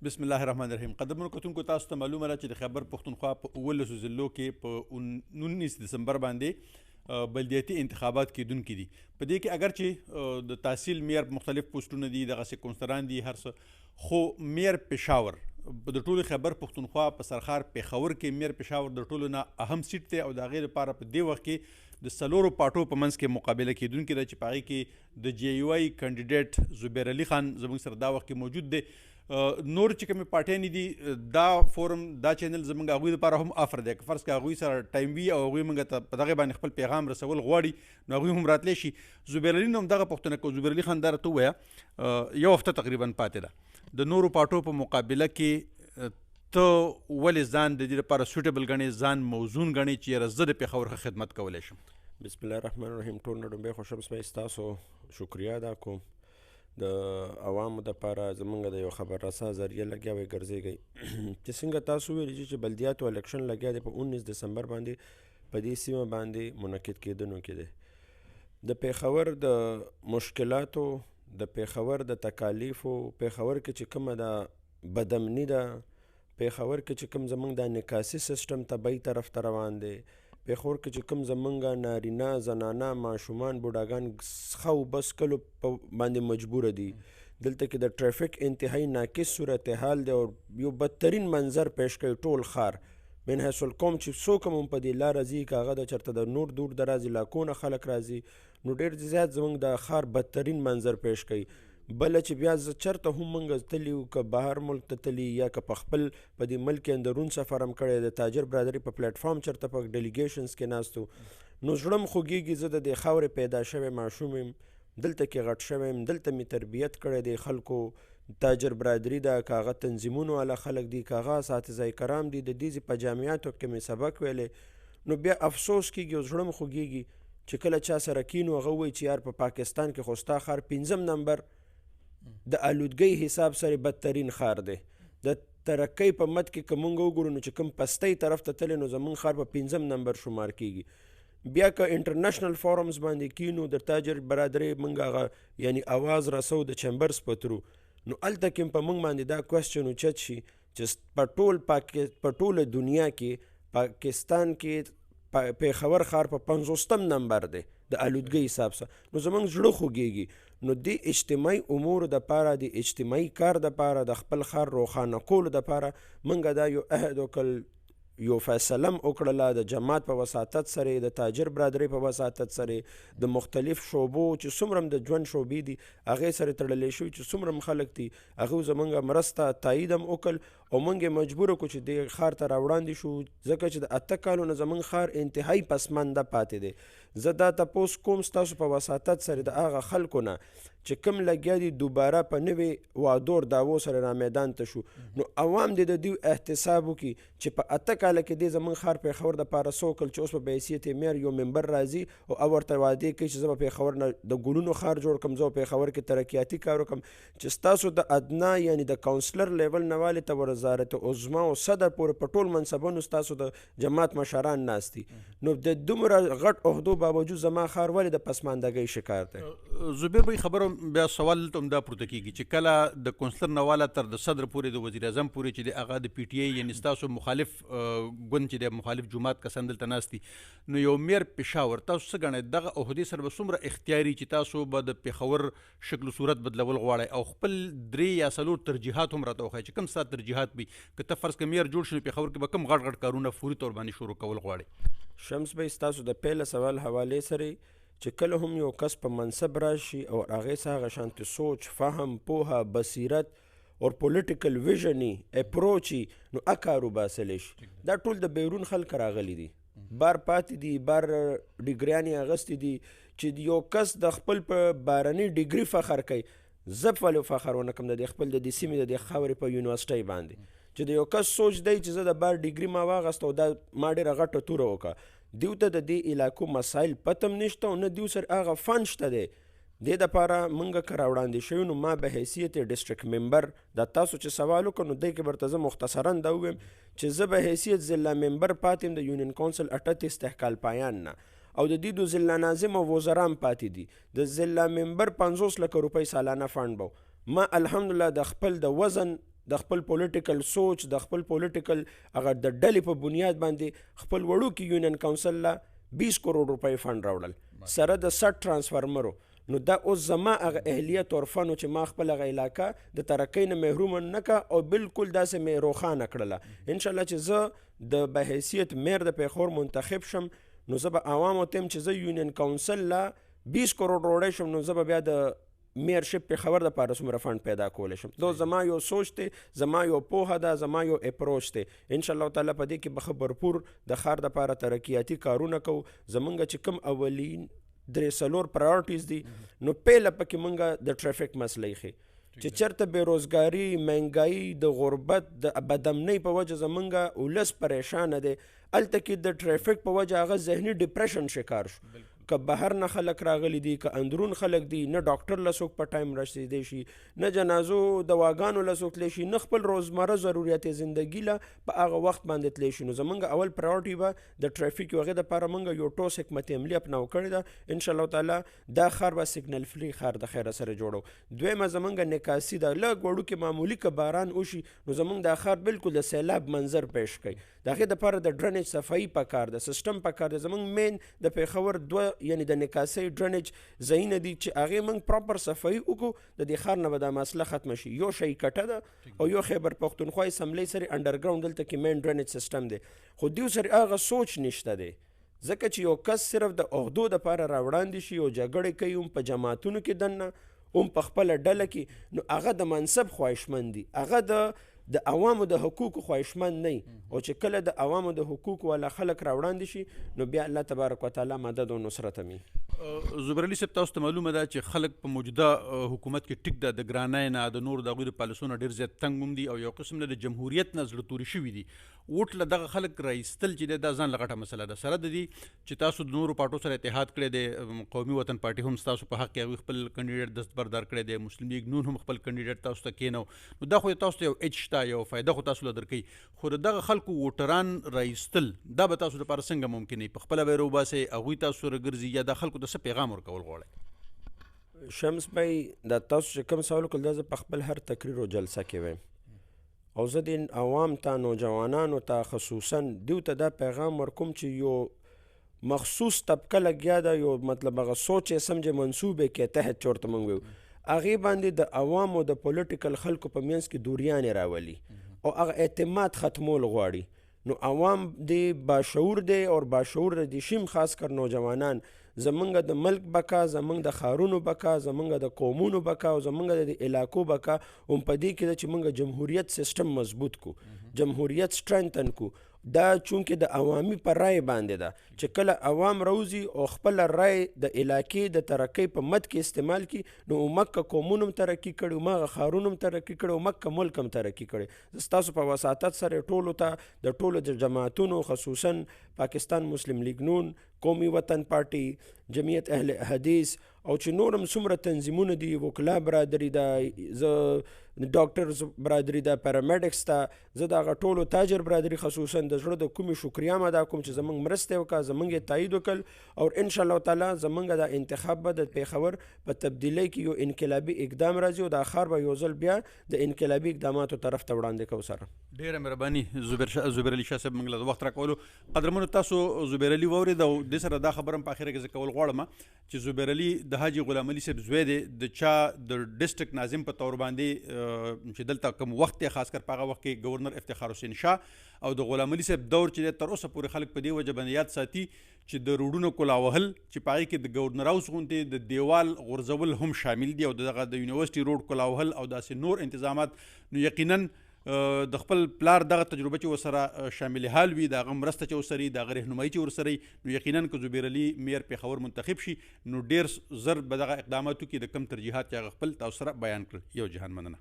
بسم الله الرحمن الرحیم. قدرمنو کتونکو، تاسو ته معلومه ده چې د خیبر پښتونخوا په 19 ضلعو کې په 19 دسمبر باندې بلدیاتي انتخابات کیدونکي دي. په دې کې اگر چې د تحصیل معیار مختلف پوسټونه دي، دغسې کونسلران دي، هر څه، خو معیار پېښور د ټولو خیبر پښتونخوا په سرخار پېښور کې معیار پېښور د ټولو نه اهم سیټ دی او د هغې لپاره په دې وخت کې د څلورو پاټو په منځ کې مقابله کیدونکې ده چې په هغې کې د جی یو آی کینډیډیټ زبیر علي خان زموږ سره دا وخت کې موجود دی. نور چې کومې پارټیانې دي، دا فورم، دا چینل زموږ هغوی لپاره هم آفر دی. که فرض که هغوی سره ټایم وي او هغوی موږ ته په دغې باندې خپل پیغام رسول غواړي، نو هغوی هم راتلی شي. زبیر علي نه هم دغه پوښتنه کوو. زبیر علي خان دا راته ووایه، یو هفته تقریبا پاتې ده، د نورو پاټو په مقابله کې ته ولې ځان د دې لپاره سوټیبل ګڼې، ځان موزون ګڼې چې یاره زه د پېښور ښه خدمت کولی شم؟ بسم الله الرحمن الرحیم. ټول نه ډومبی خوشم سمه ستاسو شکریه ادا کوم. د عوامو دپاره زمونږ د یو خبر رسا ذریعه لګیا وی ګرځېږئ چې څنګه تاسو ویلي چې بلدیاتو الیکشن لګیا دی په 19 دسمبر باندې په دې سیمه باندې منعقد کېدونو کې دی. د پېښور د مشکلاتو، د پېښور د تکالیفو، پېښور کې چې کومه د بدامني ده، پېښور کې چې کوم زمونږ د نکاسي سیسټم طبعي طرف ته روان دی، پېښور کې چې کوم زمونږ نارینه، زنانه، ماشومان، بوډاګان څښه او بس کلو باندې مجبوره دي. دلته کې د ټرافیک انتهایی ناقص صورتحال دی او یو بدترین منظر پیش کوي ټول ښار من حیث القوم چې څوک هم په دې لاره ځي، که هغه د چېرته د نور دور دراز علاقو نه خلک راځي، نو ډېر زیات زموږ د ښار بدترین منظر پیش کوي. بله چې بیا زه چېرته هم موږ تلي وو، که بهر ملک ته تلي یا که په خپل په دې ملک کې اندرون سفر هم کړی، د تاجر برادري په پلیټفارم چېرته په ډیلیګیشنز کې ناست وو، نو زړه م خوږېږي. زه د دې خاورې پیدا شوی ماشوم یم، دلته کې غټ شوی یم، دلته مې تربیت کړی دی. خلکو تاجر برادري ده، که هغه تنظیمونو والا خلک دي، که هغه اساتذه کرام دي، د دې په جامعاتو کې مې سبق ویلی، نو بیا افسوس کېږي او زړه م خوږېږي چې کله چا سره کینو هغه وایي چې یار په پاکستان کې خو ستا ښار 5م نمبر د آلودګۍ حساب سره بدترین ښار دی. د ترقۍ په مد کې که موږ وګورو نو چې کوم پستۍ طرف ته تللی، نو زموږ ښار په 5م نمبر شمار کېږي. بیا که انټرنیشنل فورمز باندې کینو، د تاجر برادرۍ موږ هغه یعنی اواز رسو د چمبرز په ترو، نو هلته کې په موږ باندې دا کوېسچن اوچت شي چې په ټوله دنیا کې پاکستان کې پېښور ښار په 50م نمبر دی د آلودګۍ حساب سره، نو زموږ زړه خوږېږي. نو د اجتماعي امورو دپاره، د اجتماعي کار دپاره، د خپل ښار روښانه کولو دپاره موږ دا یو عهد وکړل، یو فیصله م وکړله د جماعت په وساطت سره، د تاجر برادرۍ په وساطت سره، د مختلف شعبو چې څومره م د ژوند شعبې دي هغې سره تړلی شوي چې څومره م خلک دي، هغوی زموږ مرسته تایید هم وکړل او موږ یې مجبوره کړو چې دې ښار ته راوړاندې شو، ځکه چې د 8 کالو نه زموږ ښار انتهایی پسمانده پاتې دی. زه دا تپوس کوم ستاسو په وساطت سره د هغه خلکو نه چې کوم لګیا دي دوباره په نوې وعدو دعوو سره را میدان ته شو، نو عوام دې د دوی احتساب وکړي چې په 8 کاله کې دې زموږ ښار پېښور دپاره څه وکړل چې اوس په بحیثیت معیار یو ممبر راځي او ورته وعدې کوي چې زه به پېښور نه د ګلونو ښار جوړ کړم، زه به پېښور کې ترقیاتي کار وکړم، چې ستاسو د ادنا یعنی د کاونسلر لیول نه والې ته وزارت عظما او صدر پورې په ټول منصبونو ستاسو د جماعت مشران ناست دي، نو د دومره غټ عهدو باوجود زما ښار ولې د پسماندګۍ شکار دی؟ زبیر بھائی، خبره بیا سوال دلته هم دا پورته کېږي چې کله د کونسلر نه واله تر د صدر پورې، د وزیر اعظم پورې چې د هغه د پی ټي آی یعنې ستاسو مخالف ګوند چې د مخالف جماعت کسان دلته ناست دي، نو یو میر پېښور تاسو څه ګڼئ دغه عهدې سره به څومره اختیاري چې تاسو به د پېښور شکل و صورت بدلول غواړئ او خپل 3 یا 4 ترجیحات هم راته وښایئ چې کوم ستا ترجیحات وي؟ که ته فرض که میر جوړ شي نو پېښور کې به کوم غټ غټ کارونه فوري طور باندې شروع کول غواړئ؟ شمس بھائی، ستاسو د پیله سوال حوالې سره چې کله هم یو کس په منصب راشي او هغې څه هغه شانتې سوچ، فهم، پوهه، بصیرت او پولیټیکل ویژن اپروچ نو کار وباسلی شي. دا ټول د بیرون خلک راغلي دي، بار پاتې دي، بار ډیګریانې اغوستې دي چې یو کس د خپل په بارني ډیګري فخر کوي. زه ولې فخر ونه کړم د خپل د دې سیمې د دې خاورې په یونیورسټۍ باندې چې د یو کس سوچ دی چې زه د بار ډیګري ما واغسته او دا ما ډېره غټه توره وکړه. دیو ته د دې علاقو مسایل پتم نشته او نه دیو سره هغه فن شته دی. دې دپاره موږ که راوړاندې شوي نو ما به حیثیت ډسټرکټ ممبر د تاسو چې سوال وکړو نو دی کې برته زه مختصرا دا وویم چې زه به حیثیت ضلع ممبر پاتې یم د یونین کونسل 38 استحقال پایان نه، او د دې 2 ضلع ناظم او وزران پاتې دي. د ضلع ممبر 50 لکه روپۍ سالانه فنډ به ما الحمدلله د خپل د وزن د خپل پولیټیکل سوچ د خپل پولیټیکل هغه د ډلې په بنیاد باندې خپل وړوکي یونین کونسل له 20 کروڑ روپۍ فنډ راوړل سره د 60 ټرانسفارمرو. نو دا اوس زما هغه اهلیت او فن چې ما خپل هغه علاقه د ترقۍ نه محروم نه کا او بالکل داسې مې روښانه کړله. انشاءالله چې زه د بحیثیت میر د پیښور منتخب شم نو زه به عوامو ته چې زه یونین کونسل له 20 کروڑ روړی شم نو زه به بیا د میرشپ پیښور دپاره څومره فنډ پیدا کولی شم. دا زما یو سوچ دی، زما یو پوهه ده، زما یو اپروچ دی. انشاءالله تعالی په دې کې به ښه بھرپور د ښار دپاره ترقیاتي کارونه کوو. زمونږ چې کوم اولین 3-4 پرایورټیز دي نو پیله پکې مونږ د ټرافیک مسله ایښې چې چېرته بېروزګاري، مهنګایي، د غربت، د بدامنۍ په وجه زمونږ ولس پریشانه دی. هلته کې د ټرافیک په وجه هغه ذهني ډپریشن شکار شو. که بهر نه خلک راغلي دي، که اندرون خلک دي، نه ډاکټر له څوک په ټایم رسېدی شي، نه جنازو دواګانو له څوک تلی شي، نه خپل روزمره ضروریات زندګي له په هغه وخت باندې تلی شي. نو زمونږ اول پرایورټي به د ټرافیک یو هغې دپاره مونږ یو ټوس حکمت عملي اپناو کړې ده. انشاءالله تعالی دا ښار به سیګنل فري ښار د خیره سره جوړو. دویمه زمونږ نکاسي ده، لږ وړوکې معمولي که باران وشي نو زمونږ دا ښار بالکل د سیلاب منظر پیش کوي. د هغې دپاره د ډرنیج صفایي پکار ده، سیسټم پکار ده. زمونږ مین د پیښور دوه یعنی د نکاسۍ ډرنیج ځایونه دي چې هغې موږ پراپر صفایي وکړو، د دې ښار نه به دا مسله ختمه شي. یو شی کټه ده او یو خیبر پښتونخوا اسمبلی سره انډرګراوند دلته کې مین ډرنیج سیسټم دی، خو دیو سره هغه سوچ نشته دی. ځکه چې یو کس صرف د عهدو دپاره راوړاندې شي او جګړې کوي، هم په جماعتونو کې دننه هم په خپله ډله کې، نو هغه د منصب خواهشمند دي، هغه د عوامو د حقوقو خواهشمند نه. او چې کله د عوامو د حقوقو والا خلک راوړاندې شي نو بیا الله تبارک وتعالی مدد او نصرت امي. زبیر علي صاحب تاسو ته معلومه ده چې خلک په موجوده حکومت کې ټیک ده، د ګرانۍ نه د نور د هغوی د پالیسو نه ډېر زیات تنګ هم دي او یو قسم د جمهوریت نه زړه توري شوي دي. ووټ له دغه خلک رایستل چې دی دا ځان له غټه مسله ده. سره د دې چې تاسو د نورو پارټو سره اتحاد کړی دی، قومي وطن پارټي هم ستاسو په حق کې هغوی خپل کینډیډیټ دستبردار کړی دی، مسلم لیگ نون هم خپل کینډیډیټ تاسو ته کېنو، نو دا خو تاسو ته یو ایج شته، یو فایده خو تاسو له درکوي. خو د دغه خلکو ووټران رایستل دا به تاسو لپاره څنګه ممکن وي؟ پخپله به یې راوباسئ، هغوی تاسو سره ګرځي، یا دا خلکو ته څه پیغام ورکول غواړئ؟ شمس بھائی دا تاسو چې کوم سوال وکړل دا زه په خپل هر تقریر او جلسه کې وایم او زه د عوام ته، نوجوانانو ته خصوصا دیو ته دا پیغام ورکوم چې یو مخصوص طبقه لګیا ده، یو مطلب هغه سوچ یې سمجې منصوبې کې تحت چې ورته موږ ویو، هغې باندې د عوامو د پولیټیکل خلکو په منځ کې دوریانې راولي او هغه اعتماد ختمول غواړي. نو عوام دی باشعور دی او باشعور دی شیم، خاص کر نوجوانان، زمونږ د ملک بقا، زمونږ د ښارونو بقا، زمونږ د قومونو بقا او زمونږ د علاقو بقا هم په دې کې ده چې مونږ جمهوریت سیسټم مضبوط کو، جمهوریت سټرنتن کو. دا چونکې د عوامي پر رای باندې ده چې کله عوام روزي او خپل رای د علاقې د ترقۍ په مد کې استعمال کی نو مکه قومونه هم ترقي کړي، مغه ښارونه هم ترقي کړي او مکه ملک هم ترقي کړي. ستاسو په وساطت سره ټولو ته د ټولو د جماعتونو خصوصا پاکستان مسلم لیگ نون، قومي وطن پارټي، جمعیت اهل حدیث او چې نور هم څومره تنظیمونه دي، وکلا برادري ده، زه ډاکټرز برادري ده، پیرامیډکس ته، زه د هغه ټولو تاجر برادري خصوصا د زړه د کومې شکریا هم ادا کوم چې زموږ مرسته یې وکړه، زموږ یې تایید وکړل او انشاءالله تعالی زموږ دا انتخاب به د پیښور په تبدیلۍ کې یو انقلابي اقدام راځي او دا ښار به یو ځل بیا د انقلابي اقداماتو طرف ته وړاندې کوو. سره ډېره مهرباني زبیر علي شاه صاحب موږ له وخت راکولو. قدرمنو تاسو زبیر علي واورېد او دې سره دا خبره هم په اخره کې زه کول غواړم چې زبیر علي د حاجي غلام علي صاحب زوی دی، د چا د ډسټرکټ ناظم په طور باندې چې دلته کوم وخت دی، خاص کر په هغه وخت کې گورنر افتخار حسین شاه او د غلام علي صاحب دور چې دی تر اوسه پورې خلک په دې وجه باندې یاد ساتي چې د روډونو کولا وهل چې په هغې کې د ګورنر هاوس غوندې د دیوال غورځول هم شامل دي او دغه د یونیورسټي روډ کولا وهل او داسې نور انتظامات. نو یقینا د خپل پلار دغه تجربه چې ورسره شامل حال وي، د هغه مرسته چې ورسره وي، د هغه رهنمایي چې ورسره وي، نو یقینا که زبیر علي میر پیښور منتخب شي نو ډېر زر به دغه اقداماتو کې د کم ترجیحات چې هغه خپل تاسو سره بیان کړل. یو جهان مننه.